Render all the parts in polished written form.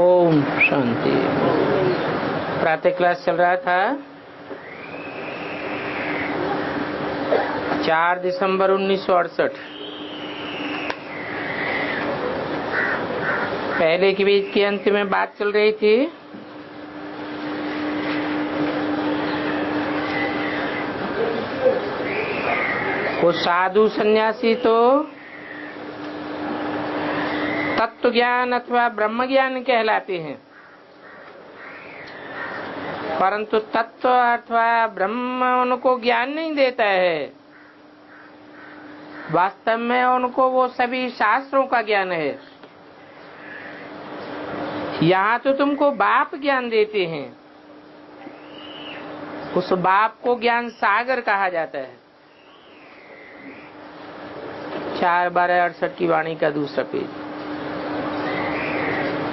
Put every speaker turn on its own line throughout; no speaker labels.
ओम शांति। प्रातः क्लास चल रहा था 4 दिसंबर 1968। पहले के बीच के अंत में बात चल रही थी वो साधु सन्यासी तो तत्व ज्ञान अथवा ब्रह्म ज्ञान कहलाते हैं, परंतु तत्व अथवा ब्रह्म उनको ज्ञान नहीं देता है। वास्तव में उनको वो सभी शास्त्रों का ज्ञान है। यहाँ तो तुमको बाप ज्ञान देते हैं, उस बाप को ज्ञान सागर कहा जाता है। 4/12/68 की वाणी का दूसरा पेज।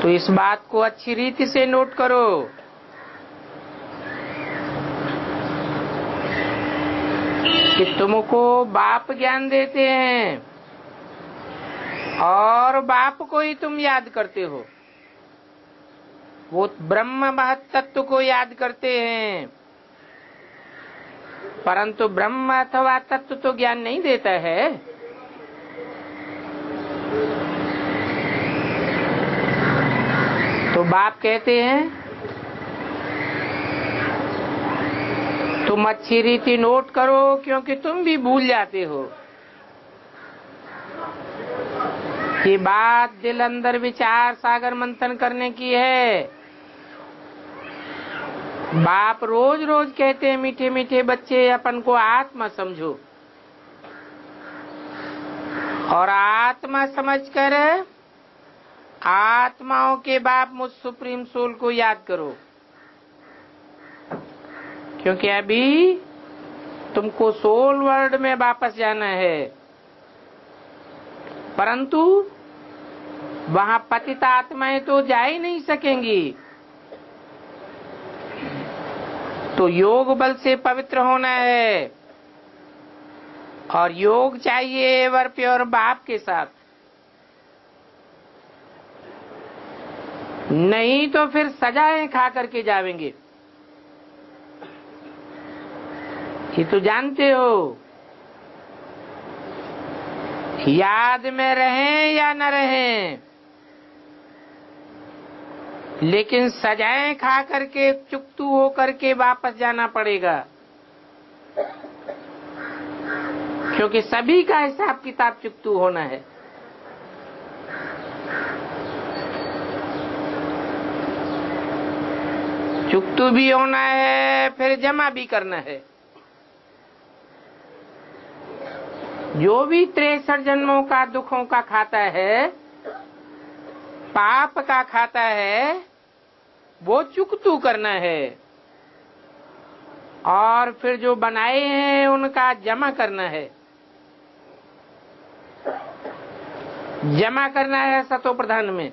तो इस बात को अच्छी रीति से नोट करो कि तुमको बाप ज्ञान देते हैं और बाप को ही तुम याद करते हो। वो ब्रह्म महत तत्व को याद करते हैं, परंतु ब्रह्म अथवा तत्व तो ज्ञान नहीं देता है। तो बाप कहते हैं तुम अच्छी रीति नोट करो, क्योंकि तुम भी भूल जाते हो। ये बात दिल अंदर विचार सागर मंथन करने की है। बाप रोज रोज कहते हैं मीठे मीठे बच्चे अपन को आत्मा समझो, और आत्मा समझकर आत्माओं के बाप मुझ सुप्रीम सोल को याद करो, क्योंकि अभी तुमको सोल वर्ल्ड में वापस जाना है, परंतु वहां पतित आत्माएं तो जा ही नहीं सकेंगी। तो योग बल से पवित्र होना है, और योग चाहिए एवर प्योर बाप के साथ। नहीं तो फिर सजाएं खा करके जावेंगे। ये तो जानते हो, याद में रहें या न रहें, लेकिन सजाएं खा करके चुकतू हो करके वापस जाना पड़ेगा, क्योंकि सभी का हिसाब किताब चुकतू होना है। चुकतू भी होना है, फिर जमा भी करना है। जो भी 63 जन्मों का दुखों का खाता है, पाप का खाता है, वो चुकतू करना है, और फिर जो बनाए हैं उनका जमा करना है। जमा करना है सतो प्रधान में।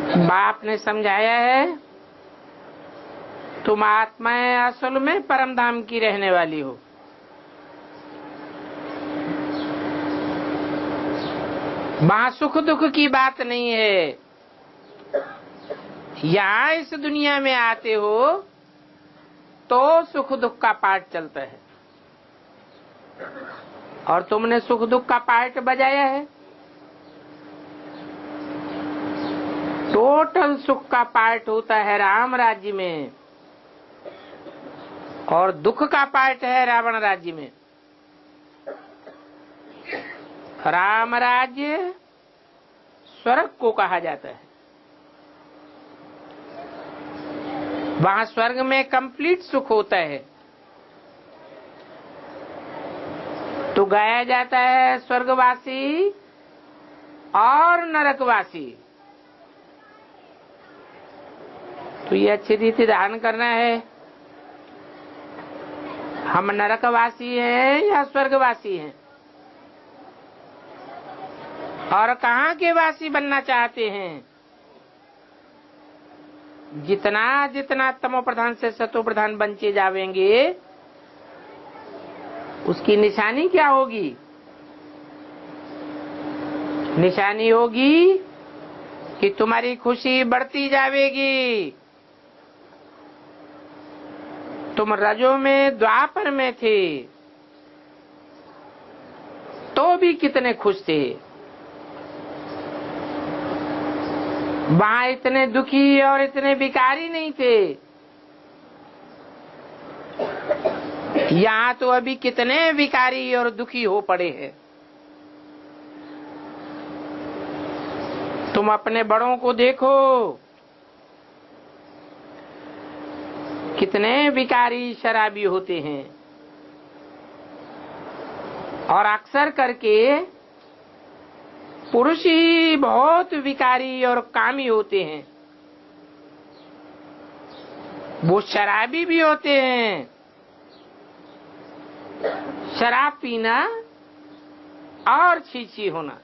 बाप ने समझाया है तुम आत्माएं असल में परम धाम की रहने वाली हो। वहां सुख दुख की बात नहीं है। यहाँ इस दुनिया में आते हो तो सुख दुख का पाठ चलता है, और तुमने सुख दुख का पाठ बजाया है। टोटल सुख का पार्ट होता है राम राज्य में, और दुख का पार्ट है रावण राज्य में। राम राज्य स्वर्ग को कहा जाता है। वहां स्वर्ग में कंप्लीट सुख होता है। तो गाया जाता है स्वर्गवासी और नरकवासी। तो ये अच्छी रीति ध्यान करना है, हम नरकवासी हैं या स्वर्गवासी हैं, और कहाँ के वासी बनना चाहते हैं। जितना जितना तमो प्रधान से सतो प्रधान बनते जावेंगे, उसकी निशानी क्या होगी? निशानी होगी कि तुम्हारी खुशी बढ़ती जाएगी। तुम रजो में द्वापर में थे तो भी कितने खुश थे, वहां इतने दुखी और इतने भिखारी नहीं थे। यहाँ तो अभी कितने भिखारी और दुखी हो पड़े हैं। तुम अपने बड़ों को देखो, कितने भिखारी शराबी होते हैं, और अक्सर करके पुरुष ही बहुत विकारी और कामी होते हैं। वो शराबी भी होते हैं। शराब पीना और छीछी होना,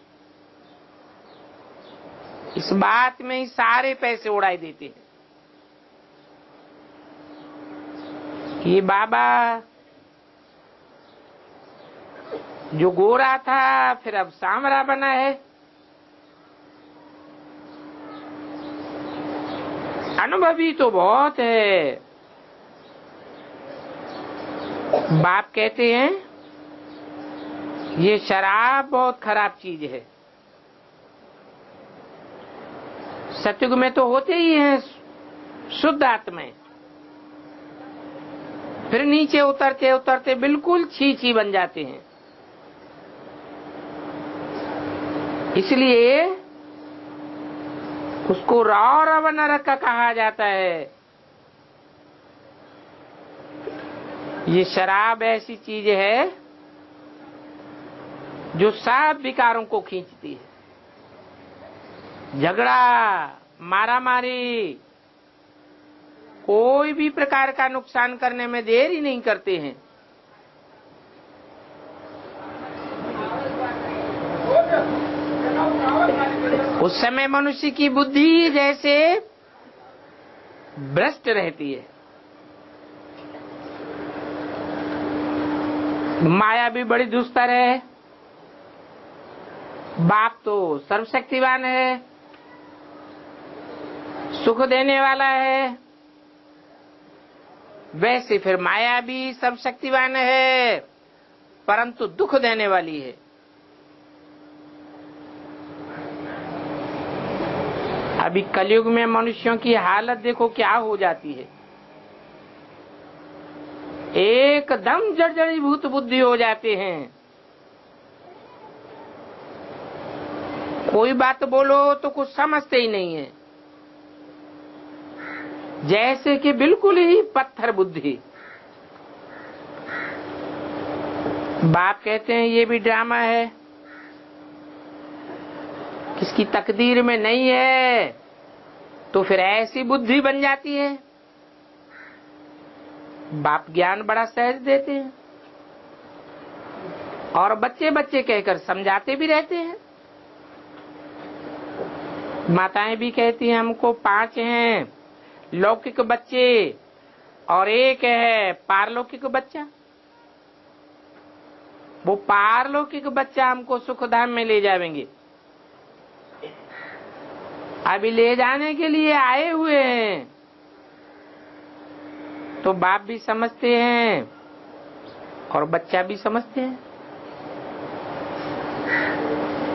इस बात में ही सारे पैसे उड़ाई देते हैं। ये बाबा जो गोरा था फिर अब सांवरा बना है। अनुभवी तो बहुत है। बाप कहते हैं ये शराब बहुत खराब चीज है। सतयुग में तो होते ही हैं शुद्ध आत्माएं, फिर नीचे उतरते उतरते बिल्कुल छी बन जाते हैं। इसलिए उसको रौरव नरक कहा जाता है। ये शराब ऐसी चीज है जो सब विकारों को खींचती है। झगड़ा, मारामारी, कोई भी प्रकार का नुकसान करने में देर ही नहीं करते हैं। उस समय मनुष्य की बुद्धि जैसे भ्रष्ट रहती है। माया भी बड़ी दुस्तर है। बाप तो सर्वशक्तिवान है, सुख देने वाला है, वैसे फिर माया भी सर्वशक्तिवान है परंतु दुख देने वाली है। अभी कलयुग में मनुष्यों की हालत देखो क्या हो जाती है। एकदम जर्जरीभूत बुद्धि हो जाते हैं। कोई बात बोलो तो कुछ समझते ही नहीं है, जैसे कि बिल्कुल ही पत्थर बुद्धि। बाप कहते हैं ये भी ड्रामा है, किसकी तकदीर में नहीं है तो फिर ऐसी बुद्धि बन जाती है। बाप ज्ञान बड़ा सहज देते हैं और बच्चे बच्चे कहकर समझाते भी रहते हैं। माताएं भी कहती हैं हमको 5 हैं लौकिक बच्चे और 1 है पारलौकिक बच्चा। वो पारलौकिक बच्चा हमको सुखधाम में ले जाएंगे। अभी ले जाने के लिए आए हुए हैं तो बाप भी समझते हैं और बच्चा भी समझते हैं।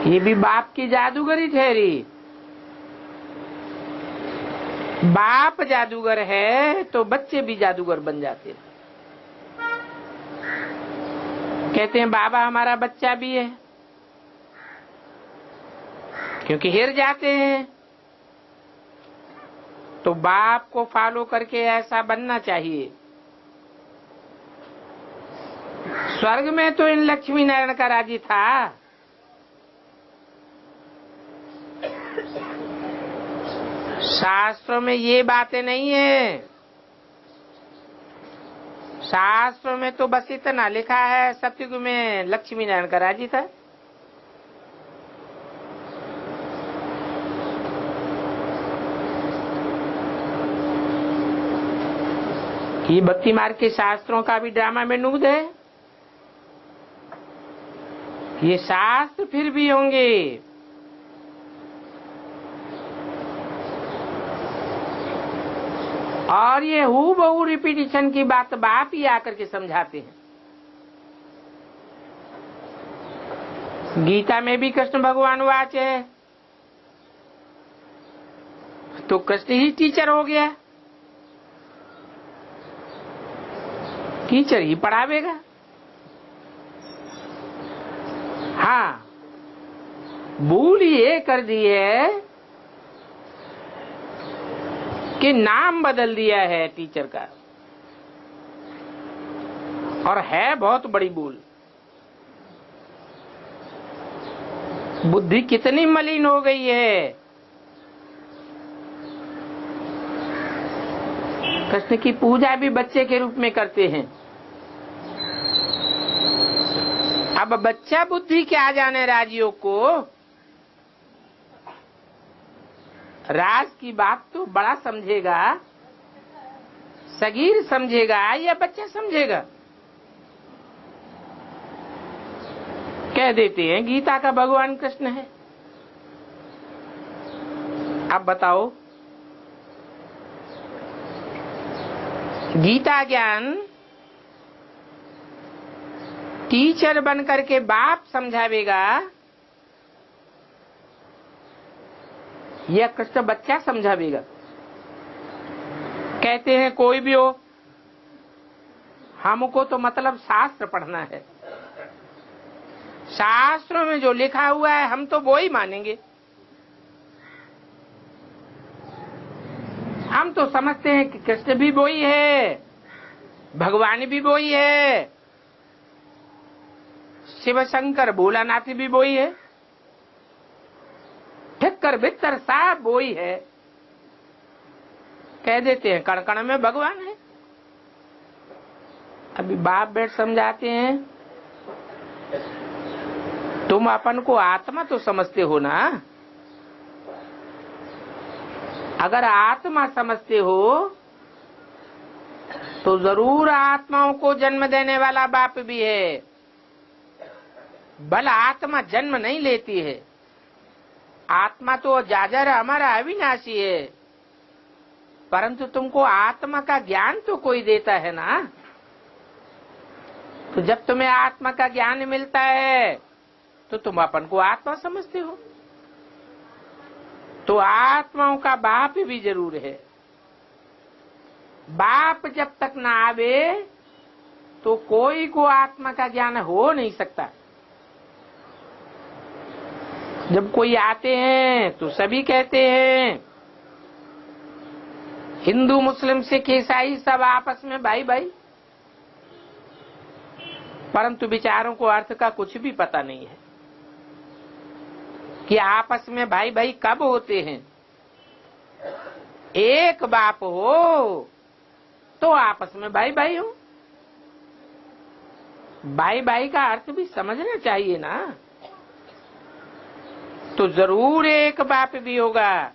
ये भी बाप की जादूगरी ठहरी। बाप जादूगर है तो बच्चे भी जादूगर बन जाते हैं। कहते हैं बाबा हमारा बच्चा भी है, क्योंकि हिर जाते हैं। तो बाप को फॉलो करके ऐसा बनना चाहिए। स्वर्ग में तो इन लक्ष्मी नारायण का राज्य था। शास्त्रों में ये बातें नहीं है। शास्त्रों में तो बस इतना लिखा है सतयुग में लक्ष्मी नारायण का राज्य था। ये भक्ति मार्ग के शास्त्रों का भी ड्रामा में नूद है। ये शास्त्र फिर भी होंगे और ये हूबहू रिपीटिशन की बात बाप ही आकर के समझाते हैं। गीता में भी कृष्ण भगवान वाच है, तो कृष्ण ही टीचर हो गया, टीचर ही पढ़ावेगा। हाँ, भूल ये कर दी है कि नाम बदल दिया है टीचर का, और है बहुत बड़ी भूल। बुद्धि कितनी मलिन हो गई है। कृष्ण की पूजा भी बच्चे के रूप में करते हैं। अब बच्चा बुद्धि क्या जाने राजयोग को, राज की बात तो बड़ा समझेगा, सगीर समझेगा या बच्चा समझेगा। कह देते हैं गीता का भगवान कृष्ण है। अब बताओ, गीता ज्ञान टीचर बन करके बाप समझावेगा या कृष्ण बच्चा समझावेगा। कहते हैं कोई भी हो, हमको तो मतलब शास्त्र पढ़ना है, शास्त्रों में जो लिखा हुआ है हम तो वो ही मानेंगे। हम तो समझते हैं कि कृष्ण भी वो ही है, भगवान भी वो ही है, शिव शंकर भोलानाथ भी वो ही है, ठक्कर बित्तर साहब वो ही है। कह देते हैं कण कण में भगवान है। अभी बाप बेट समझाते हैं, तुम अपन को आत्मा तो समझते हो ना। अगर आत्मा समझते हो तो जरूर आत्माओं को जन्म देने वाला बाप भी है। भला आत्मा जन्म नहीं लेती है, आत्मा तो जाजर हमारा अविनाशी है, परंतु तुमको आत्मा का ज्ञान तो कोई देता है ना। तो जब तुम्हें आत्मा का ज्ञान मिलता है तो तुम अपन को आत्मा समझते हो। तो आत्माओं का बाप भी जरूर है। बाप जब तक ना आवे तो कोई को आत्मा का ज्ञान हो नहीं सकता। जब कोई आते हैं तो सभी कहते हैं, हिंदू मुस्लिम सिख ईसाई सब आपस में भाई भाई, परंतु विचारों को अर्थ का कुछ भी पता नहीं है कि आपस में भाई भाई कब होते हैं। एक बाप हो तो आपस में भाई भाई हो। भाई भाई का अर्थ भी समझना चाहिए ना। तो जरूर एक बाप भी होगा।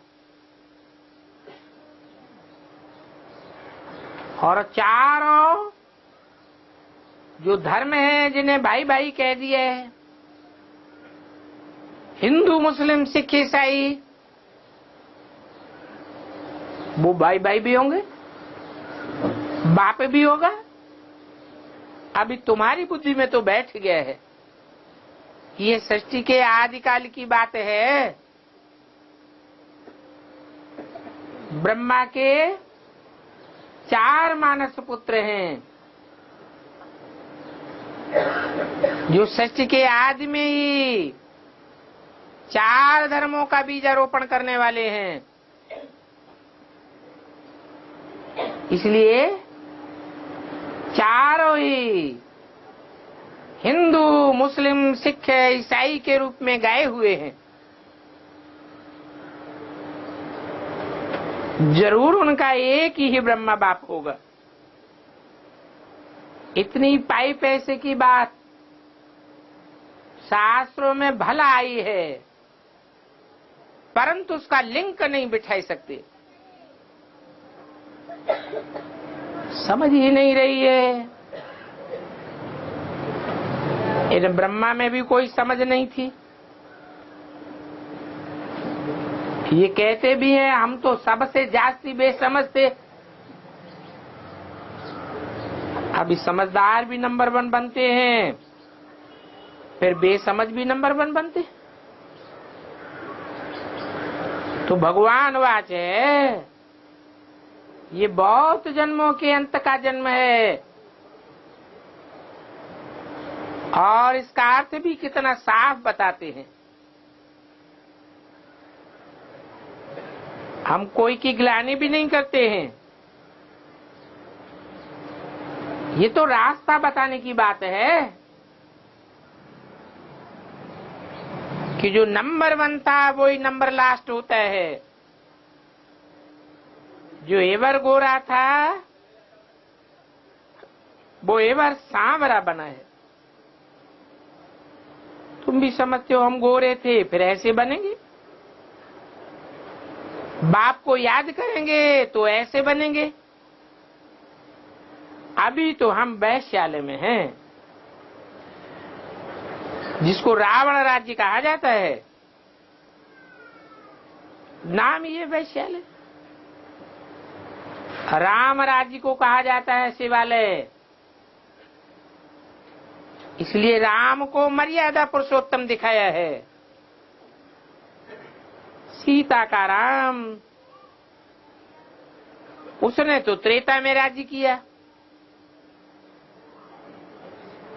और चारों जो धर्म है जिन्हें भाई भाई कह दिए है, हिंदू मुस्लिम सिख ईसाई, वो भाई भाई भी होंगे, बाप भी होगा। अभी तुम्हारी बुद्धि में तो बैठ गया है, ये सृष्टि के आदिकाल की बात है। ब्रह्मा के 4 मानस पुत्र हैं, जो सृष्टि के आदि में ही 4 धर्मों का बीजारोपण करने वाले हैं। इसलिए चारों ही हिंदू मुस्लिम सिख ईसाई के रूप में गए हुए हैं। जरूर उनका एक ही ब्रह्मा बाप होगा। इतनी पाई पैसे की बात शास्त्रों में भला आई है, परंतु उसका लिंक नहीं बिठा सकते। समझ ही नहीं रही है। इन ब्रह्मा में भी कोई समझ नहीं थी। ये कहते भी हैं हम तो सबसे जास्ती बेसमझ थे, अभी समझदार भी नंबर 1 बनते हैं, फिर बेसमझ भी नंबर 1 बनते हैं। तो भगवान वाच है, ये बहुत जन्मों के अंत का जन्म है। और इसका अर्थ भी कितना साफ बताते हैं। हम कोई की ग्लानि भी नहीं करते हैं। ये तो रास्ता बताने की बात है कि जो नंबर 1 था वही नंबर लास्ट होता है। जो एवर गोरा था वो एवर सांवरा बना है। तुम भी समझते हो हम गोरे थे, फिर ऐसे बनेंगे। बाप को याद करेंगे तो ऐसे बनेंगे। अभी तो हम वैश्यालय में हैं, जिसको रावण राज्य कहा जाता है। नाम ये वैश्यालय। राम राज्य को कहा जाता है शिवालय। इसलिए राम को मर्यादा पुरुषोत्तम दिखाया है। सीता का राम, उसने तो त्रेता में राज्य किया।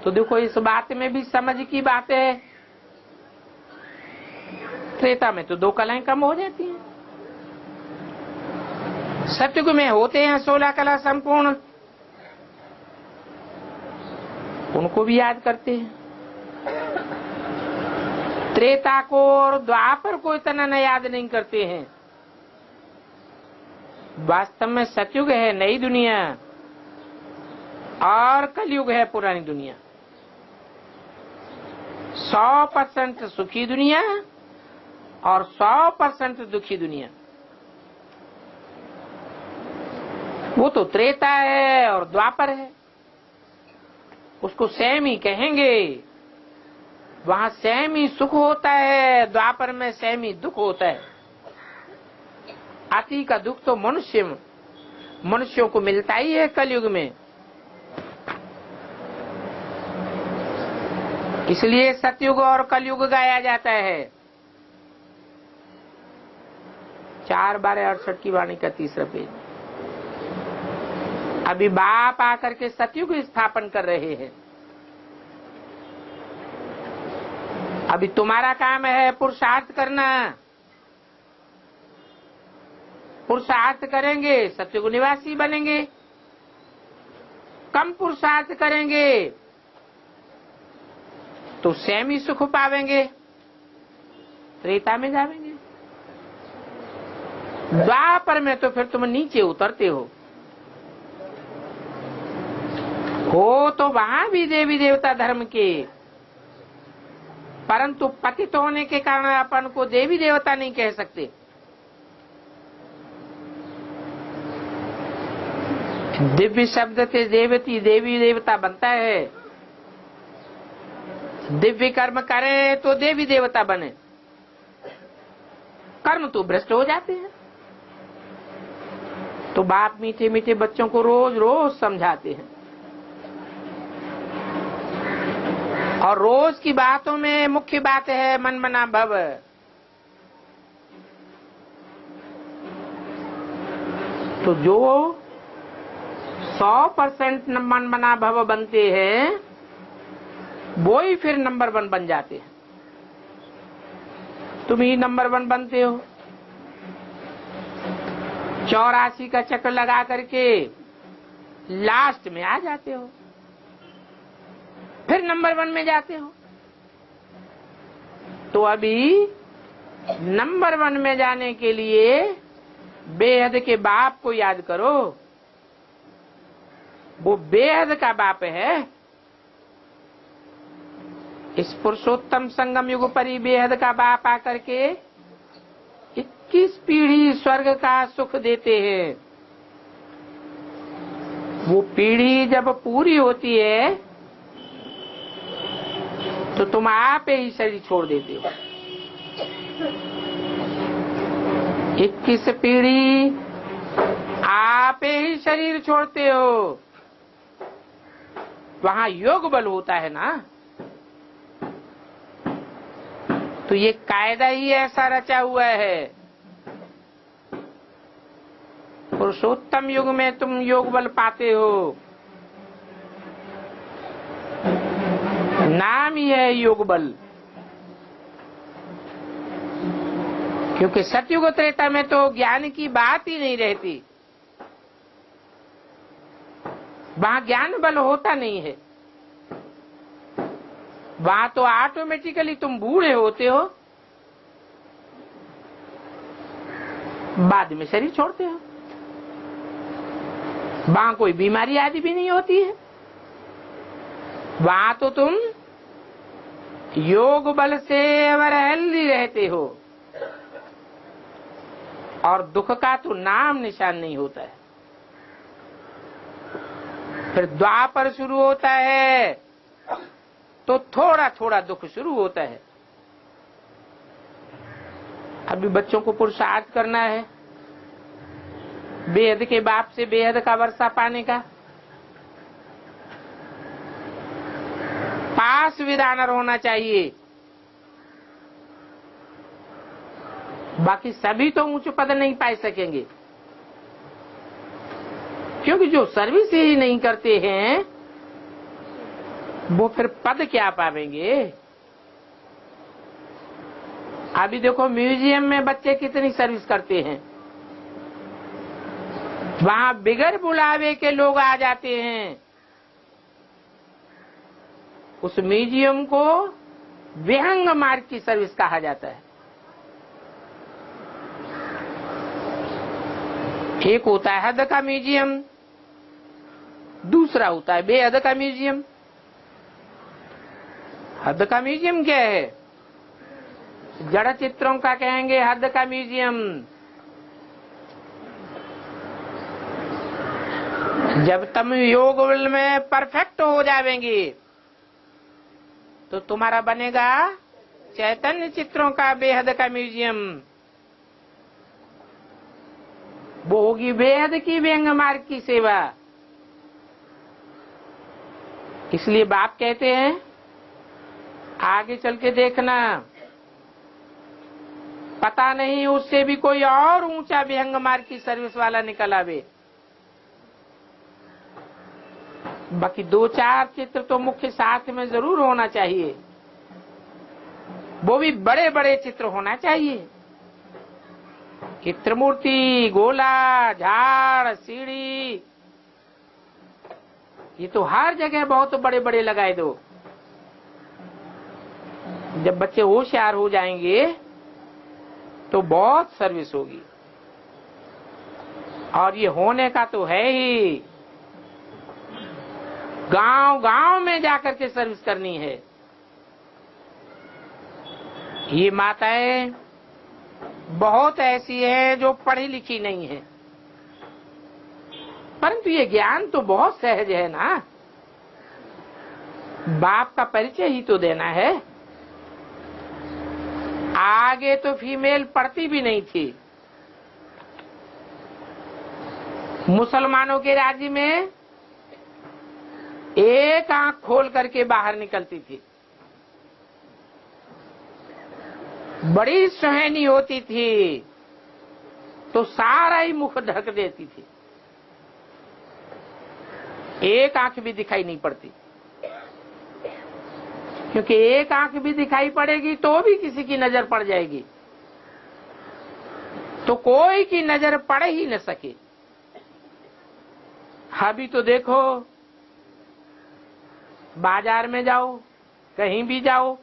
तो देखो इस बात में भी समझ की बात है। त्रेता में तो 2 कलाएं कम हो जाती हैं। सतयुग में होते हैं 16 कला संपूर्ण, उनको भी याद करते हैं। त्रेता को और द्वापर को इतना न याद नहीं करते हैं। वास्तव में सतयुग है नई दुनिया और कलयुग है पुरानी दुनिया। 100% सुखी दुनिया और 100% दुखी दुनिया। वो तो त्रेता है और द्वापर है, उसको सेमी कहेंगे। वहां सेमी सुख होता है, द्वापर में सेमी दुख होता है। अति का दुख तो मनुष्यों को मिलता ही है कलयुग में। इसलिए सतयुग और कलयुग गाया जाता है। 4/68 की वाणी का 3रा पेज। अभी बाप आकर के सतयुग स्थापन कर रहे हैं। अभी तुम्हारा काम है पुरुषार्थ करना। पुरुषार्थ करेंगे सतयुग निवासी बनेंगे। कम पुरुषार्थ करेंगे तो सेमी सुख पावेंगे, त्रेता में जावेंगे। द्वापर में तो फिर तुम नीचे उतरते हो तो वहां भी देवी देवता धर्म के, परंतु पतित होने के कारण अपन को देवी देवता नहीं कह सकते। दिव्य शब्द से देवती देवी देवता बनता है। दिव्य कर्म करे तो देवी देवता बने, कर्म तो भ्रष्ट हो जाते हैं। तो बाप मीठे मीठे बच्चों को रोज रोज समझाते हैं। और रोज की बातों में मुख्य बात है मन मना भव। तो जो 100% मन मना भव बनते हैं वो ही फिर नंबर 1 बन जाते हैं। तुम ही नंबर 1 बनते हो। 84 का चक्र लगा करके लास्ट में आ जाते हो, फिर नंबर 1 में जाते हो। तो अभी नंबर 1 में जाने के लिए बेहद के बाप को याद करो। वो बेहद का बाप है। इस पुरुषोत्तम संगम युग पर ही बेहद का बाप आकर के 21 पीढ़ी स्वर्ग का सुख देते हैं। वो पीढ़ी जब पूरी होती है तो तुम आप ही शरीर छोड़ देते हो। 21 पीढ़ी आप ही शरीर छोड़ते हो। वहां योग बल होता है ना। तो ये कायदा ही ऐसा रचा हुआ है। पुरुषोत्तम युग में तुम योग बल पाते हो, नाम ही है योग बल। क्योंकि सतयुग त्रेता में तो ज्ञान की बात ही नहीं रहती, वहां ज्ञान बल होता नहीं है। वहां तो ऑटोमेटिकली तुम बूढ़े होते हो, बाद में शरीर छोड़ते हो। वहां कोई बीमारी आदि भी नहीं होती है। वहां तो तुम योग बल से एवर हेल्दी रहते हो और दुख का तो नाम निशान नहीं होता है। फिर द्वापर शुरू होता है तो थोड़ा थोड़ा दुख शुरू होता है। अभी बच्चों को पुरुषार्थ करना है बेहद के बाप से बेहद का वर्षा पाने का। पास विद ऑनर होना चाहिए। बाकी सभी तो ऊंच पद नहीं पा सकेंगे, क्योंकि जो सर्विस ही नहीं करते हैं वो फिर पद क्या पावेंगे। अभी देखो म्यूजियम में बच्चे कितनी सर्विस करते हैं, वहां बिगर बुलावे के लोग आ जाते हैं। उस म्यूजियम को विहंग मार्ग की सर्विस कहा जाता है। एक होता है हद का म्यूजियम, दूसरा होता है बेहद का म्यूजियम। हद का म्यूजियम क्या है? जड़ चित्रों का कहेंगे हद का म्यूजियम। जब तुम योग बल में परफेक्ट हो जाएंगे तो तुम्हारा बनेगा चैतन्य चित्रों का बेहद का म्यूजियम। वो होगी बेहद की व्यंग मार्ग की सेवा। इसलिए बाप कहते हैं आगे चल के देखना, पता नहीं उससे भी कोई और ऊंचा विहंग मार्ग की सर्विस वाला निकल आवे। बाकी दो चार चित्र तो मुख्य साथ में जरूर होना चाहिए, वो भी बड़े बड़े चित्र होना चाहिए। चित्रमूर्ति, गोला, झाड़, सीढ़ी, ये तो हर जगह बहुत बड़े बड़े लगाए दो। जब बच्चे होशियार हो जाएंगे तो बहुत सर्विस होगी। और ये होने का तो है ही, गांव गांव में जाकर के सर्विस करनी है। ये माताएं बहुत ऐसी हैं जो पढ़ी लिखी नहीं है, परंतु ये ज्ञान तो बहुत सहज है ना। बाप का परिचय ही तो देना है। आगे तो फीमेल पढ़ती भी नहीं थी। मुसलमानों के राज्य में एक आंख खोल करके बाहर निकलती थी, बड़ी सुहानी होती थी तो सारा ही मुख ढक देती थी, एक आंख भी दिखाई नहीं पड़ती। क्योंकि एक आंख भी दिखाई पड़ेगी तो भी किसी की नजर पड़ जाएगी, तो कोई की नजर पड़ ही न सके। अभी तो देखो बाजार में जाओ, कहीं भी जाओ,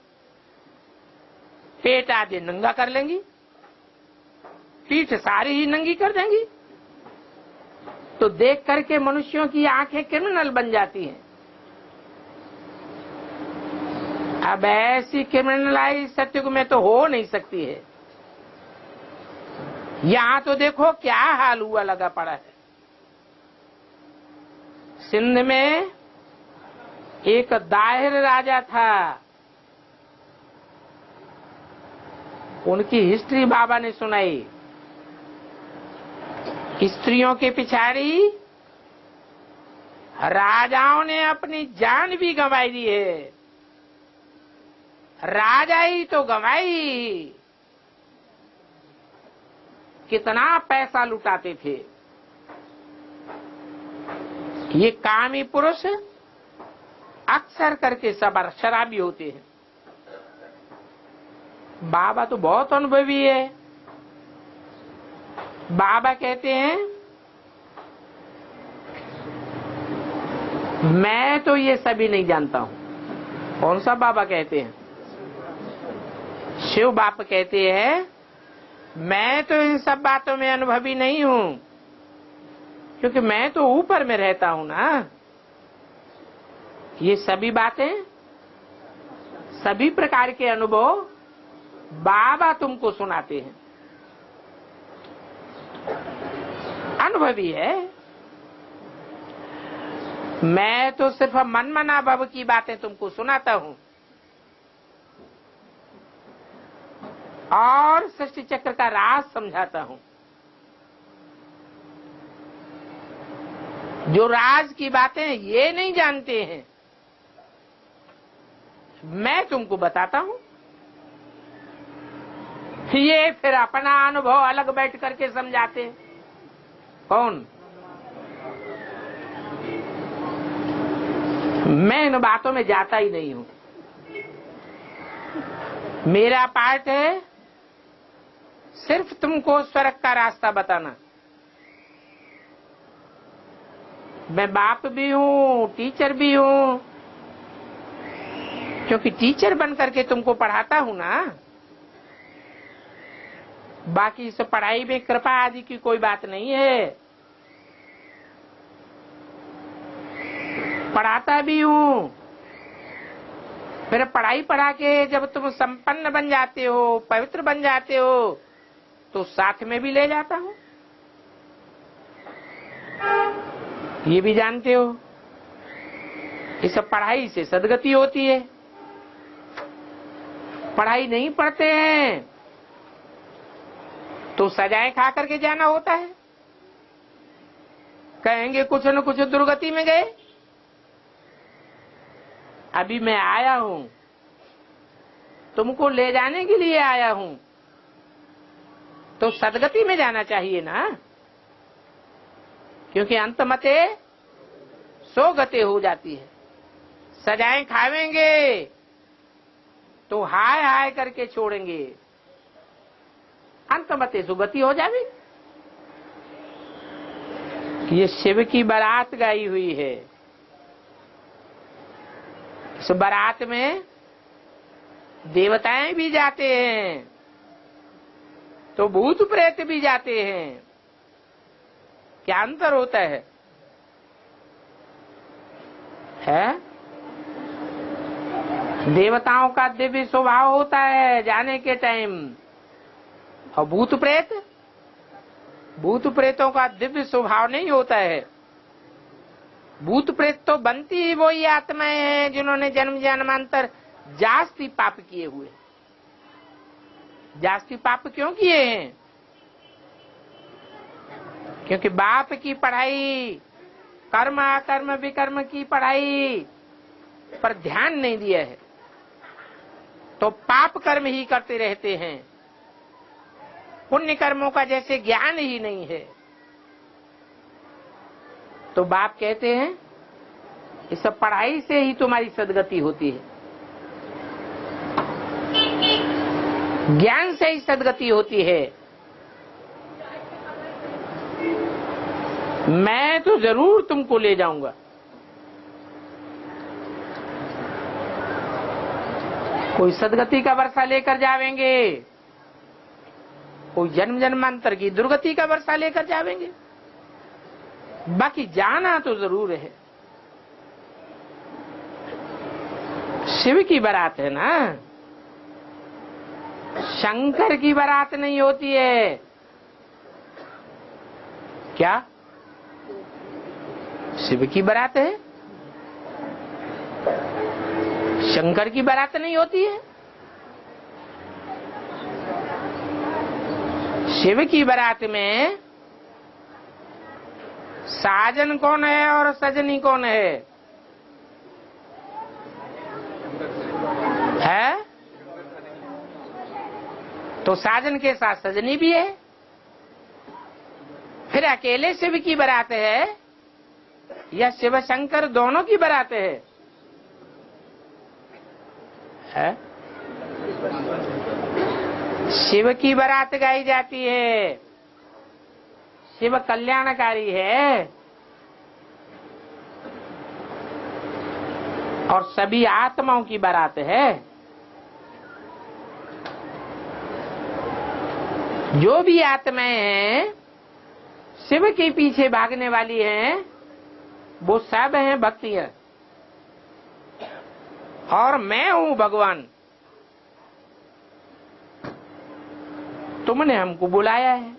पेट आधे नंगा कर लेंगी, पीठ सारी ही नंगी कर देंगी। तो देख करके मनुष्यों की आंखें क्रिमिनल बन जाती हैं। अब ऐसी क्रिमिनलाइज सतयुग में तो हो नहीं सकती है। यहां तो देखो क्या हाल हुआ लगा पड़ा है। सिंध में एक दाहिर राजा था, उनकी हिस्ट्री बाबा ने सुनाई। स्त्रियों के पिछाड़ी राजाओं ने अपनी जान भी गंवाई दी है। राजा ही तो गंवाई, कितना पैसा लुटाते थे। ये कामी पुरुष अक्सर करके सब शराबी होते हैं। बाबा तो बहुत अनुभवी है। बाबा कहते हैं मैं तो ये सभी नहीं जानता हूं। कौन सा बाबा कहते हैं? शिव बाप कहते हैं मैं तो इन सब बातों में अनुभवी नहीं हूं, क्योंकि मैं तो ऊपर में रहता हूं ना। ये सभी बातें, सभी प्रकार के अनुभव बाबा तुमको सुनाते हैं। अनुभवी है। मैं तो सिर्फ मनमना भव की बातें तुमको सुनाता हूं और सृष्टि चक्र का राज समझाता हूं। जो राज की बातें ये नहीं जानते हैं, मैं तुमको बताता हूं। ये फिर अपना अनुभव अलग बैठ करके समझाते हैं। कौन? मैं इन बातों में जाता ही नहीं हूं। मेरा पार्ट है सिर्फ तुमको स्वर्ग का रास्ता बताना। मैं बाप भी हूं, टीचर भी हूं, क्योंकि टीचर बन करके तुमको पढ़ाता हूं ना। बाकी इस पढ़ाई में कृपा आदि की कोई बात नहीं है। पढ़ाता भी हूं, फिर पढ़ाई पढ़ा के जब तुम संपन्न बन जाते हो, पवित्र बन जाते हो, तो साथ में भी ले जाता हूं। ये भी जानते हो, इस पढ़ाई से सदगति होती है। पढ़ाई नहीं पढ़ते हैं तो सजाएं खा करके जाना होता है। कहेंगे कुछ न कुछ दुर्गति में गए। अभी मैं आया हूं, तुमको ले जाने के लिए आया हूं, तो सदगति में जाना चाहिए ना। क्योंकि अंत मते सो गति हो जाती है। सजाएं खावेंगे तो हाय हाय करके छोड़ेंगे, अंत मते सुगति हो जाएगी। ये शिव की बारात गाई हुई है। इस बारात में देवताएं भी जाते हैं, तो भूत प्रेत भी जाते हैं। क्या अंतर होता है? देवताओं का दिव्य स्वभाव होता है जाने के टाइम, और भूत प्रेतों का दिव्य स्वभाव नहीं होता है। भूत प्रेत तो बनती ही वही आत्माएं हैं जिन्होंने जन्म जन्मांतर जास्ती पाप किए हुए। जास्ती पाप क्यों किए हैं? क्योंकि बाप की पढ़ाई, कर्म अकर्म विकर्म की पढ़ाई पर ध्यान नहीं दिया है, तो पाप कर्म ही करते रहते हैं। पुण्य कर्मों का जैसे ज्ञान ही नहीं है। तो बाप कहते हैं इस सब पढ़ाई से ही तुम्हारी सदगति होती है, ज्ञान से ही सदगति होती है। मैं तो जरूर तुमको ले जाऊंगा। कोई सदगति का वर्षा लेकर जावेंगे, कोई जन्म जन्मांतर की दुर्गति का वर्षा लेकर जावेंगे। बाकी जाना तो जरूर है। शिव की बारात है ना, शंकर की बारात नहीं होती है। क्या? शिव की बारात है, शंकर की बारात नहीं होती है। शिव की बारात में साजन कौन है और सजनी कौन है? है? तो साजन के साथ सजनी भी है। फिर अकेले शिव की बारात है या शिव शंकर दोनों की बारात है? शिव की बारात गाई जाती है, शिव कल्याणकारी है और सभी आत्माओं की बारात है। जो भी आत्माएं हैं शिव के पीछे भागने वाली हैं, वो सब हैं भक्तियां। और मैं हूं भगवान। तुमने हमको बुलाया है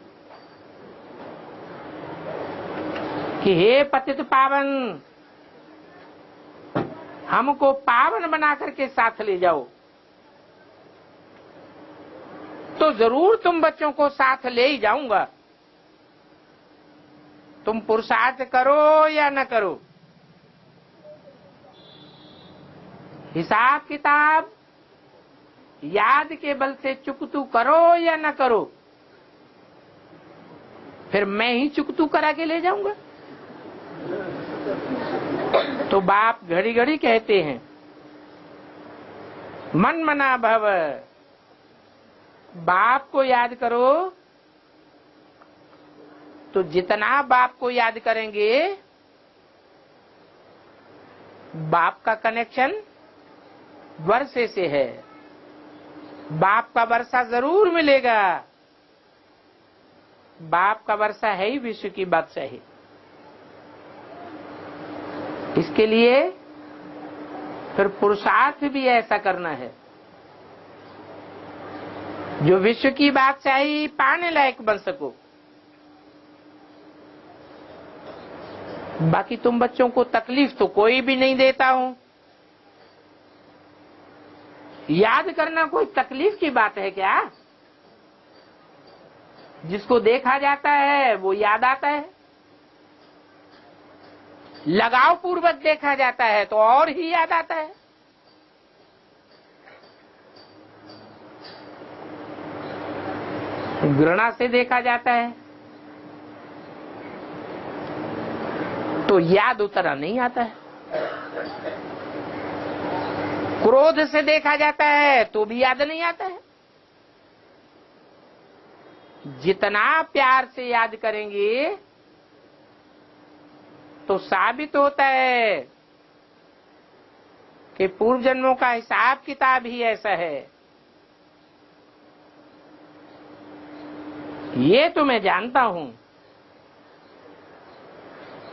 कि हे पतित पावन, हमको पावन बना करके साथ ले जाओ। तो जरूर तुम बच्चों को साथ ले ही जाऊंगा, तुम पुरुषार्थ करो या न करो। हिसाब किताब याद के बल से चुकतू करो या न करो, फिर मैं ही चुकतू करा के ले जाऊंगा। तो बाप घड़ी घड़ी कहते हैं मन मना भव, बाप को याद करो। तो जितना बाप को याद करेंगे, बाप का कनेक्शन वर्षे से है, बाप का वर्षा जरूर मिलेगा। बाप का वर्षा है ही विश्व की बादशाही। इसके लिए फिर पुरुषार्थ भी ऐसा करना है जो विश्व की बादशाही पाने लायक बन सको। बाकी तुम बच्चों को तकलीफ तो कोई भी नहीं देता हूं। याद करना कोई तकलीफ की बात है क्या? जिसको देखा जाता है वो याद आता है, लगाव पूर्वक देखा जाता है तो और ही याद आता है। घृणा से देखा जाता है तो याद उतना नहीं आता है। क्रोध से देखा जाता है तो भी याद नहीं आता है। जितना प्यार से याद करेंगे तो साबित होता है कि पूर्व जन्मों का हिसाब किताब ही ऐसा है। ये तो मैं जानता हूं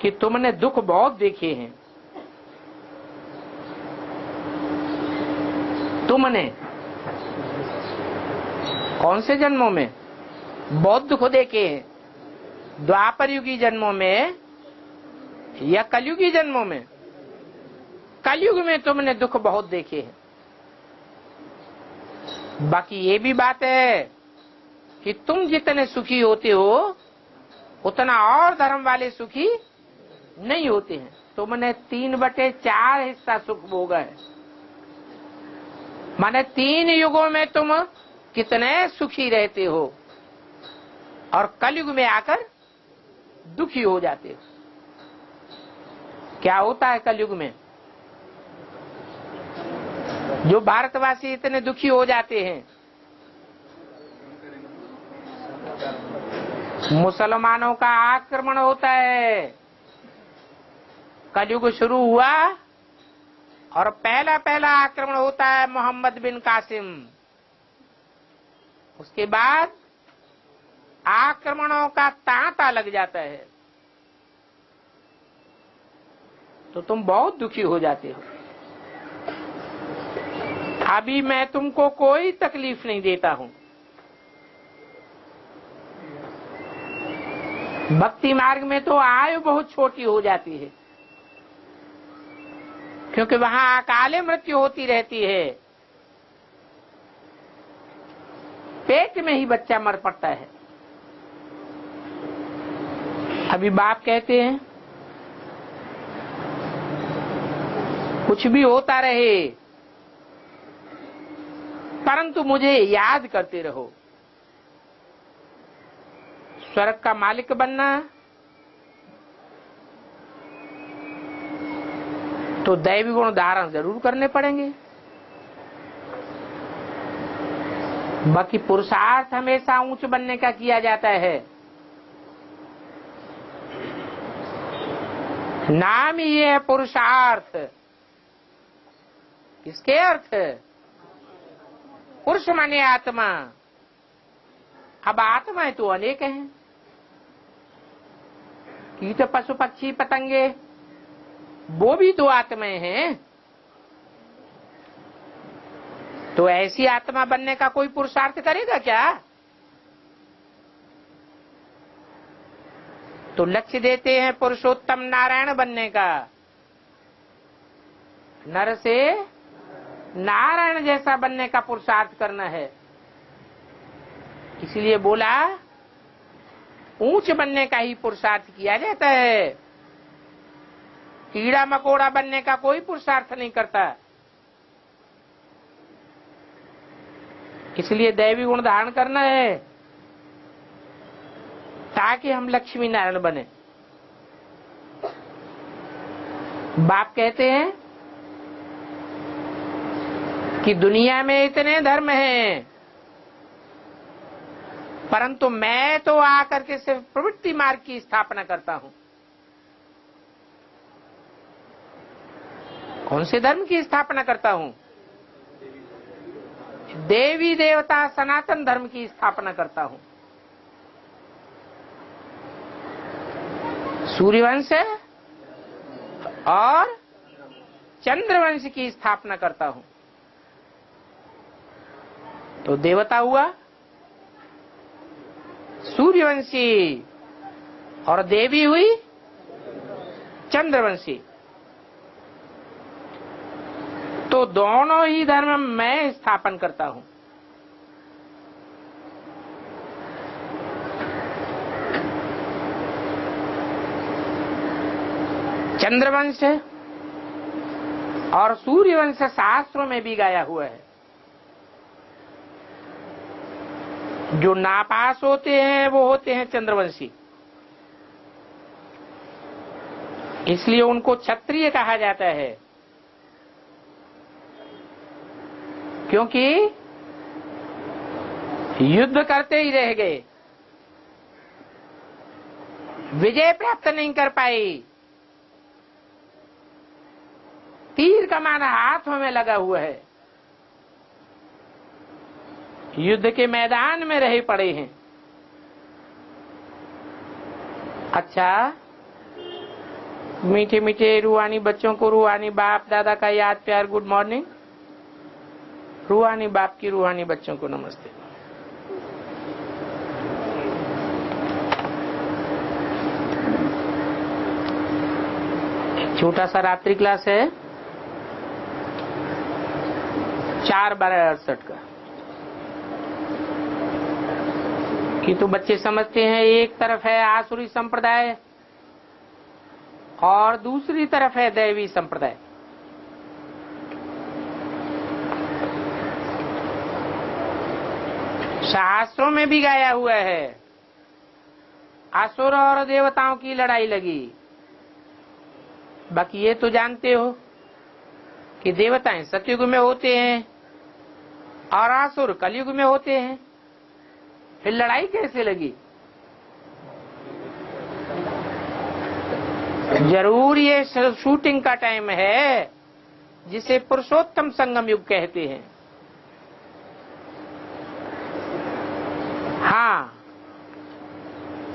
कि तुमने दुख बहुत देखे हैं। तुमने कौन से जन्मों में बहुत दुख देखे हैं? द्वापर युगी जन्मों में या कलयुगी जन्मों में? कलयुग में तुमने दुख बहुत देखे हैं। बाकी ये भी बात है कि तुम जितने सुखी होते हो उतना और धर्म वाले सुखी नहीं होते हैं। तुमने 3/4 हिस्सा सुख भोगा है। माने 3 युगों में तुम कितने सुखी रहते हो और कलयुग में आकर दुखी हो जाते हो। क्या होता है कलयुग में? जो भारतवासी इतने दुखी हो जाते हैं, मुसलमानों का आक्रमण होता है। कलयुग शुरू हुआ और पहला आक्रमण होता है मोहम्मद बिन कासिम। उसके बाद आक्रमणों का तांता लग जाता है तो तुम बहुत दुखी हो जाते हो। अभी मैं तुमको कोई तकलीफ नहीं देता हूं। भक्ति मार्ग में तो आयु बहुत छोटी हो जाती है क्योंकि वहां अकाले मृत्यु होती रहती है। पेट में ही बच्चा मर पड़ता है। अभी बाप कहते हैं कुछ भी होता रहे परंतु मुझे याद करते रहो। स्वर्ग का मालिक बनना तो दैवी गुण धारण जरूर करने पड़ेंगे। बाकी पुरुषार्थ हमेशा ऊंच बनने का किया जाता है। नाम ही ये है पुरुषार्थ। किसके अर्थ? पुरुष माने आत्मा। अब आत्माएं तो अनेक हैं। कीट पशु पक्षी पतंगे वो भी तो आत्माएं हैं। तो ऐसी आत्मा बनने का कोई पुरुषार्थ करेगा क्या? तो लक्ष्य देते हैं पुरुषोत्तम नारायण बनने का। नर से नारायण जैसा बनने का पुरुषार्थ करना है। इसलिए बोला ऊंच बनने का ही पुरुषार्थ किया जाता है। कीड़ा मकोड़ा बनने का कोई पुरुषार्थ नहीं करता। इसलिए दैवी गुण धारण करना है ताकि हम लक्ष्मी नारायण बने। बाप कहते हैं कि दुनिया में इतने धर्म हैं परंतु मैं तो आकर के सिर्फ प्रवृत्ति मार्ग की स्थापना करता हूं। कौन से धर्म की स्थापना करता हूं? देवी देवता सनातन धर्म की स्थापना करता हूं। सूर्यवंश और चंद्रवंश की स्थापना करता हूं। तो देवता हुआ सूर्यवंशी और देवी हुई चंद्रवंशी। तो दोनों ही धर्म मैं स्थापन करता हूं। चंद्रवंश और सूर्यवंश शास्त्रों में भी गाया हुआ है। जो नापास होते हैं वो होते हैं चंद्रवंशी। इसलिए उनको क्षत्रिय कहा जाता है, क्योंकि युद्ध करते ही रह गए, विजय प्राप्त नहीं कर पाई। तीर कमान हाथों में लगा हुआ है, युद्ध के मैदान में रहे पड़े हैं। अच्छा, मीठे मीठे रूहानी बच्चों को रूहानी बाप दादा का याद प्यार गुड मॉर्निंग। रूहानी बाप की रूहानी बच्चों को नमस्ते। छोटा सा रात्रि क्लास है 4/12/68 का। कि तो बच्चे समझते हैं एक तरफ है आसुरी संप्रदाय और दूसरी तरफ है दैवी संप्रदाय। शास्त्रों में भी गाया हुआ है असुर और देवताओं की लड़ाई लगी। बाकी ये तो जानते हो कि देवताएं सतयुग में होते हैं और असुर कलयुग में होते हैं। फिर लड़ाई कैसे लगी? जरूर ये शूटिंग का टाइम है जिसे पुरुषोत्तम संगम युग कहते हैं। हाँ,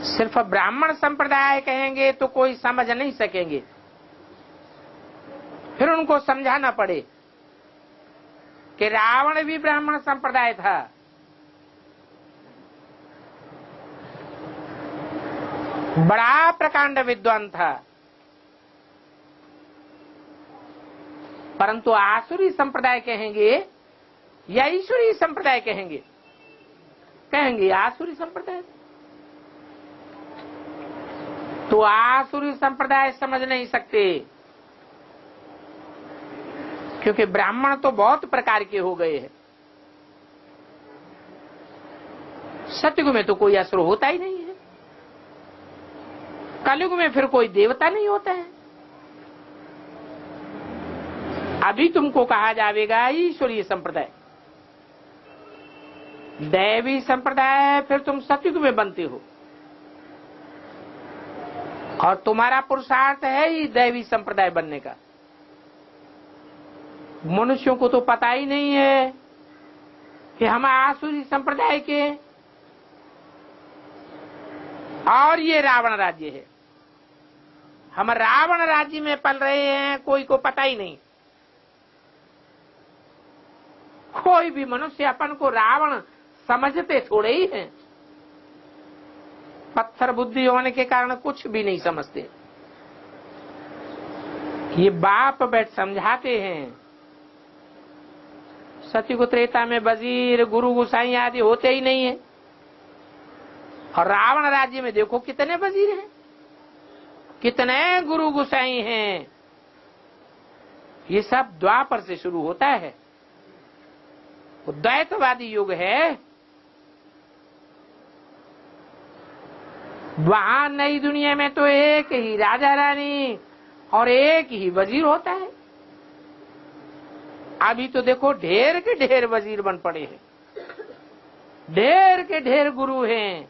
सिर्फ ब्राह्मण संप्रदाय कहेंगे तो कोई समझ नहीं सकेंगे। फिर उनको समझाना पड़े कि रावण भी ब्राह्मण संप्रदाय था। बड़ा प्रकांड विद्वान था, परंतु आसुरी संप्रदाय कहेंगे या ईश्वरीय संप्रदाय कहेंगे? कहेंगे आसुरी संप्रदाय। तो आसुरी संप्रदाय समझ नहीं सकते, क्योंकि ब्राह्मण तो बहुत प्रकार के हो गए हैं। सतयुग में तो कोई असुर होता ही नहीं है, कलयुग में फिर कोई देवता नहीं होता है। अभी तुमको कहा जाएगा ईश्वरीय संप्रदाय, दैवी संप्रदाय फिर तुम सतयुग में बनते हो, और तुम्हारा पुरुषार्थ है ही दैवी संप्रदाय बनने का। मनुष्यों को तो पता ही नहीं है कि हम आसुरी संप्रदाय के, और ये रावण राज्य है, हम रावण राज्य में पल रहे हैं, कोई को पता ही नहीं। कोई भी मनुष्य अपन को रावण समझते थोड़े ही हैं, पत्थर बुद्धि होने के कारण कुछ भी नहीं समझते। ये बाप बैठ समझाते हैं। सतयुग त्रेता में वजीर गुरु गोसाई आदि होते ही नहीं है, और रावण राज्य में देखो कितने वजीर हैं, कितने गुरु गोसाई हैं। ये सब द्वापर से शुरू होता है, द्वैतवादी युग है। वहां नई दुनिया में तो एक ही राजा रानी और एक ही वजीर होता है। अभी तो देखो ढेर के ढेर वजीर बन पड़े हैं, ढेर के ढेर गुरु हैं।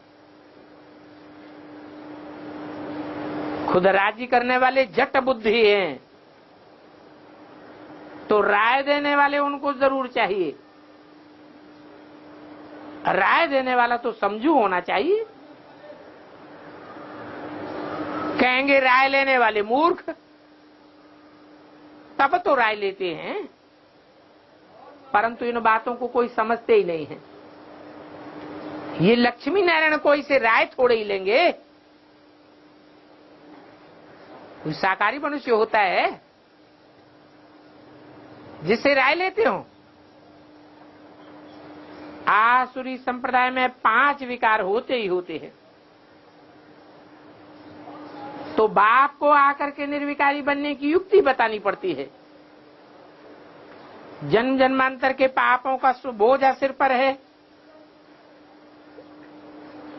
खुद राजी करने वाले जट बुद्धि हैं, तो राय देने वाले उनको जरूर चाहिए। राय देने वाला तो समझू होना चाहिए। कहेंगे राय लेने वाले मूर्ख, तब तो राय लेते हैं, परंतु इन बातों को कोई समझते ही नहीं है। ये लक्ष्मी नारायण कोई से राय थोड़े ही लेंगे। कोई शाकाहारी मनुष्य होता है जिससे राय लेते हो। आसुरी संप्रदाय में 5 विकार होते ही होते हैं, तो बाप को आकर के निर्विकारी बनने की युक्ति बतानी पड़ती है। जन्म जन्मांतर के पापों का बोझा सिर पर है,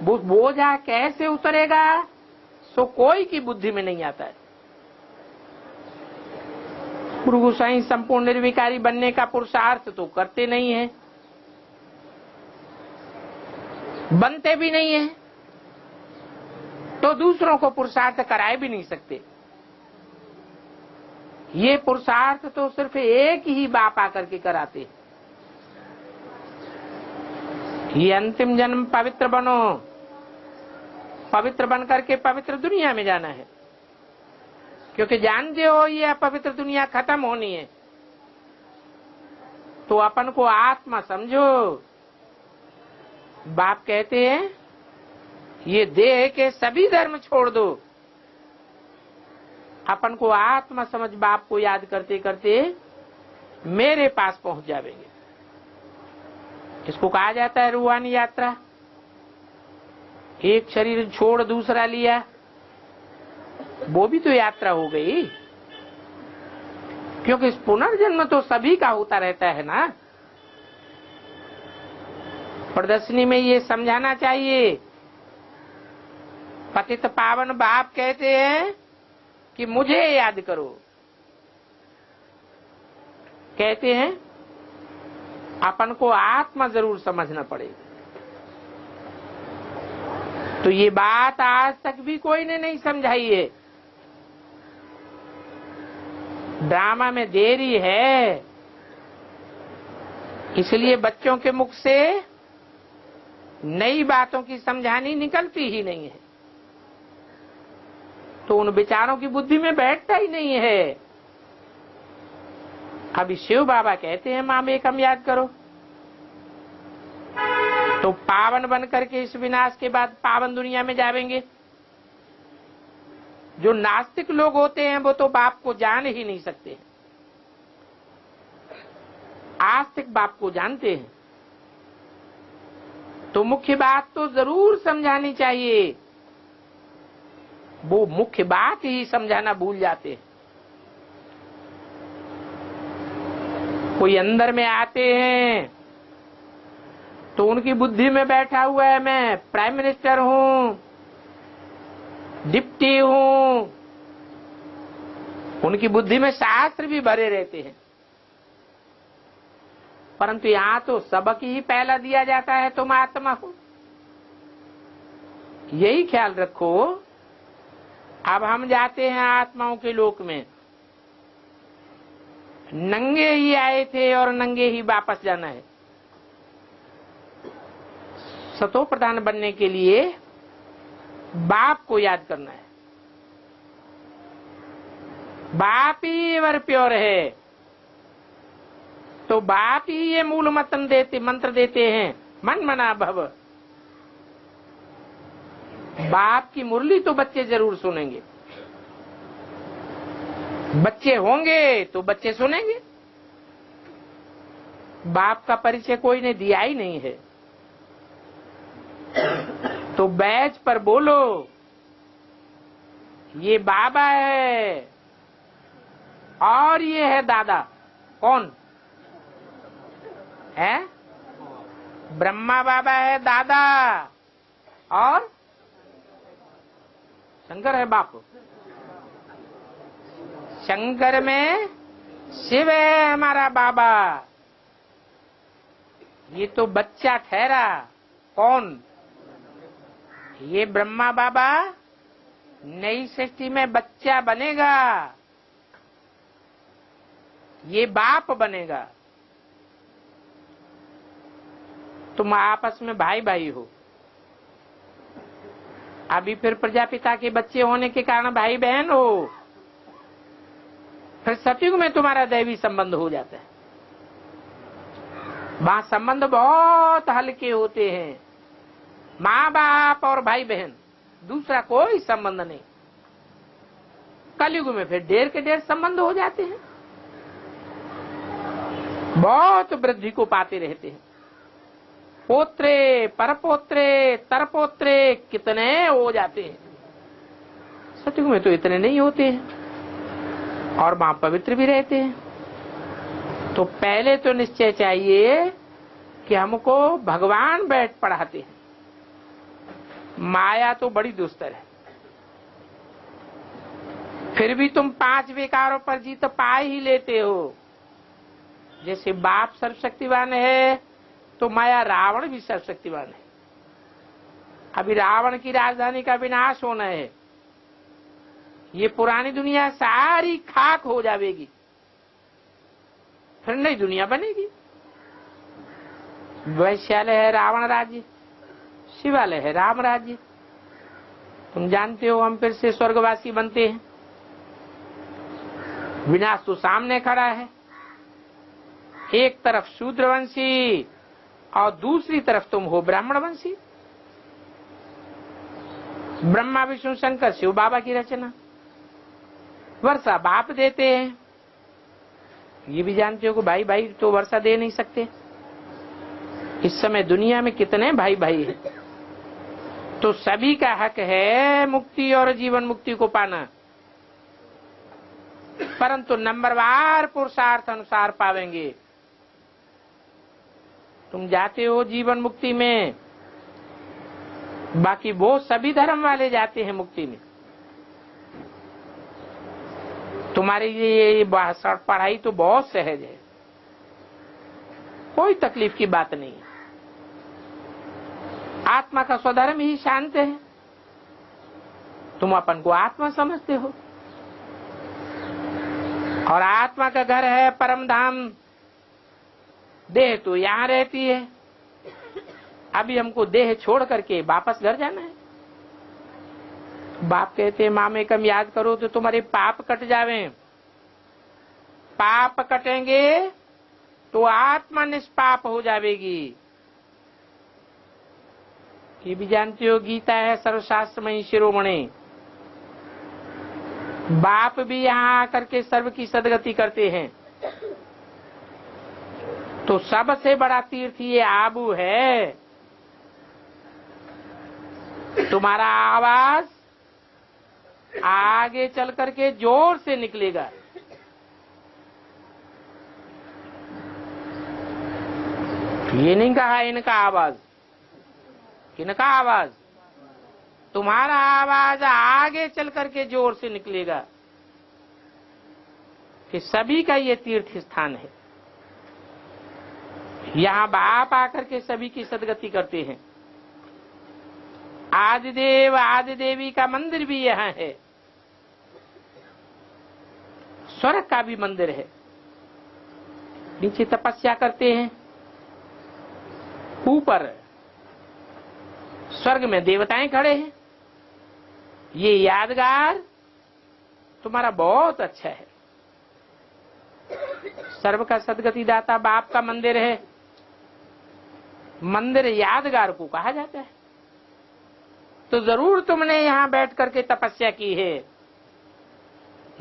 वो बोझा कैसे उतरेगा सो कोई की बुद्धि में नहीं आता है। गुरु गोसाई संपूर्ण निर्विकारी बनने का पुरुषार्थ तो करते नहीं है, बनते भी नहीं है, तो दूसरों को पुरुषार्थ कराए भी नहीं सकते। ये पुरुषार्थ तो सिर्फ एक ही बाप आकर के कराते। ये अंतिम जन्म पवित्र बनो, पवित्र बन करके पवित्र दुनिया में जाना है, क्योंकि जानते हो ये अपवित्र दुनिया खत्म होनी है। तो अपन को आत्मा समझो। बाप कहते हैं ये देह के सभी धर्म छोड़ दो, अपन को आत्मा समझ बाप को याद करते करते मेरे पास पहुंच जाएंगे। इसको कहा जाता है रूहानी यात्रा। एक शरीर छोड़ दूसरा लिया, वो भी तो यात्रा हो गई, क्योंकि इस पुनर्जन्म तो सभी का होता रहता है ना। प्रदर्शनी में ये समझाना चाहिए। पतित पावन बाप कहते हैं कि मुझे याद करो, कहते हैं अपन को आत्मा जरूर समझना पड़ेगा। तो ये बात आज तक भी कोई ने नहीं समझाई है। ड्रामा में देरी है, इसलिए बच्चों के मुख से नई बातों की समझानी निकलती ही नहीं है, तो उन विचारों की बुद्धि में बैठता ही नहीं है। अभी शिव बाबा कहते हैं मां एकम याद करो, तो पावन बन करके इस विनाश के बाद पावन दुनिया में जाएंगे। जो नास्तिक लोग होते हैं वो तो बाप को जान ही नहीं सकते, आस्तिक बाप को जानते हैं। तो मुख्य बात तो जरूर समझानी चाहिए वो मुख्य बात ही समझाना भूल जाते हैं। कोई अंदर में आते हैं तो उनकी बुद्धि में बैठा हुआ है मैं प्राइम मिनिस्टर हूं, डिप्टी हूं। उनकी बुद्धि में शास्त्र भी भरे रहते हैं, परंतु यहां तो सबक ही पहला दिया जाता है, तुम आत्मा हो। यही ख्याल रखो। अब हम जाते हैं आत्माओं के लोक में, नंगे ही आए थे और नंगे ही वापस जाना है। सतो प्रधान बनने के लिए बाप को याद करना है। बाप ही एवर प्योर है, तो बाप ही ये मूल मंत्र देते हैं, मन मना भव। बाप की मुरली तो बच्चे जरूर सुनेंगे, बच्चे होंगे तो बच्चे सुनेंगे। बाप का परिचय कोई ने दिया ही नहीं है, तो बैच पर बोलो ये बाबा है और ये है दादा। कौन है? ब्रह्मा बाबा है दादा और शंकर है बाप। शंकर में शिव है हमारा बाबा। ये तो बच्चा ठहरा। कौन? ये ब्रह्मा बाबा नई सृष्टि में बच्चा बनेगा, ये बाप बनेगा। तुम आपस में भाई भाई हो। अभी फिर प्रजापिता के बच्चे होने के कारण भाई बहन हो, फिर सतयुग में तुम्हारा दैवी संबंध हो जाता है। वहां संबंध बहुत हल्के होते हैं, माँ बाप और भाई बहन, दूसरा कोई संबंध नहीं। कलयुग में फिर ढेर के ढेर संबंध हो जाते हैं, बहुत वृद्धि को पाते रहते हैं। पोत्रे परपोत्रे तरपोत्रे कितने हो जाते हैं। सतयुग में तो इतने नहीं होते हैं और मां पवित्र भी रहते हैं। तो पहले तो निश्चय चाहिए कि हमको भगवान बैठ पढ़ाते हैं। माया तो बड़ी दुस्तर है, फिर भी तुम 5 विकारों पर जीत पा ही लेते हो। जैसे बाप सर्वशक्तिवान है तो माया रावण भी सर्वशक्तिवान है। अभी रावण की राजधानी का विनाश होना है, ये पुरानी दुनिया सारी खाक हो जाएगी, फिर नई दुनिया बनेगी। वैश्यालय है रावण राज्य, शिवालय है राम राज्य। तुम जानते हो हम फिर से स्वर्गवासी बनते हैं। विनाश तो सामने खड़ा है, एक तरफ शूद्रवंशी और दूसरी तरफ तुम हो ब्राह्मणवंशी। ब्रह्मा विष्णु शंकर शिव बाबा की रचना। वर्षा बाप देते हैं, ये भी जानते हो कि भाई भाई तो वर्षा दे नहीं सकते। इस समय दुनिया में कितने भाई भाई हैं, तो सभी का हक है मुक्ति और जीवन मुक्ति को पाना, परंतु नंबरवार पुरुषार्थ अनुसार पावेंगे। तुम जाते हो जीवन मुक्ति में, बाकी वो सभी धर्म वाले जाते हैं मुक्ति में। तुम्हारी ये पढ़ाई तो बहुत सहज है, कोई तकलीफ की बात नहीं है। आत्मा का स्वधर्म ही शांत है, तुम अपन को आत्मा समझते हो और आत्मा का घर है परम धाम। देह तो यहाँ रहती है, अभी हमको देह छोड़ करके वापस घर जाना है। बाप कहते हैं मामे कम याद करो तो तुम्हारे पाप कट जावे। पाप कटेंगे तो आत्मा निष्पाप हो जाएगी। ये भी जानते हो गीता है सर्वशास्त्रमयी शिरोमणि। बाप भी यहाँ आकर के सर्व की सदगति करते हैं। तो सबसे बड़ा तीर्थ ये आबू है। तुम्हारा आवास आगे चल करके जोर से निकलेगा। ये नहीं कहा इनका आवाज, इनका आवाज, तुम्हारा आवाज आगे चल करके जोर से निकलेगा कि सभी का ये तीर्थ स्थान है। यहाँ बाप आकर के सभी की सदगति करते हैं। आदिदेव आदिदेवी का मंदिर भी यहाँ है, स्वर्ग का भी मंदिर है। नीचे तपस्या करते हैं, ऊपर स्वर्ग में देवताएं खड़े हैं। ये यादगार तुम्हारा बहुत अच्छा है। सर्व का सदगति दाता बाप का मंदिर है, मंदिर यादगार को कहा जाता है। तो जरूर तुमने यहां बैठ करके तपस्या की है।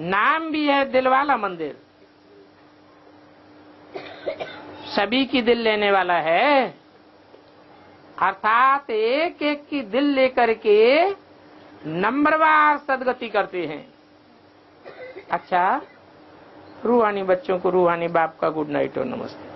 नाम भी है दिलवाला मंदिर, सभी की दिल लेने वाला है, अर्थात एक एक की दिल लेकर के नंबरवार सदगति करते हैं। अच्छा, रूहानी बच्चों को रूहानी बाप का गुड नाइट और नमस्ते।